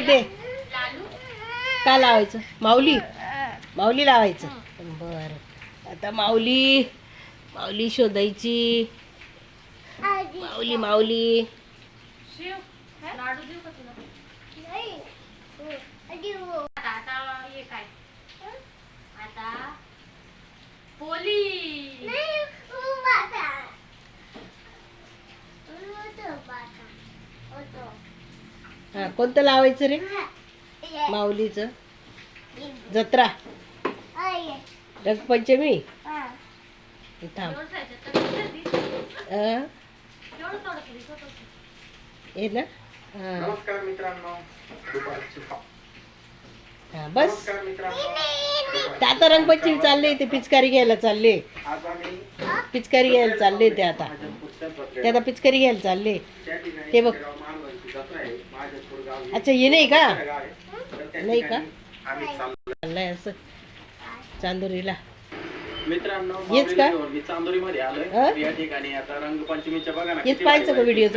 दे. का लावायचं? माऊली माऊली लावायचं. बरं, आता माऊली माऊली शोधायची. माऊली माऊली लाडू देऊ का तुला? आता ये काय? आता पोली. हा, कोणतं लावायचं रे? माऊलीचं. जत्रा, रंगपंचमी. थांब. हे ना. नमस्कार मित्रांनो, हा बस. नमस्कार मित्रांनो. आता रंगपंचमी चालले, ते पिचकारी घ्यायला चालले. आज आम्ही पिचकारी घ्यायला चालले ते आता. ते आता पिचकारी घ्यायला चालले. ते बघ. अच्छा, हे नाही का? नाही का? चाललंय असं चांदोरीला. मित्रांनो, हेच का? मी चांदोरीमध्ये आलोय. या ठिकाणी आता रंगपंचमीच्या बघा ना. हेच पाहायचं का व्हिडिओ?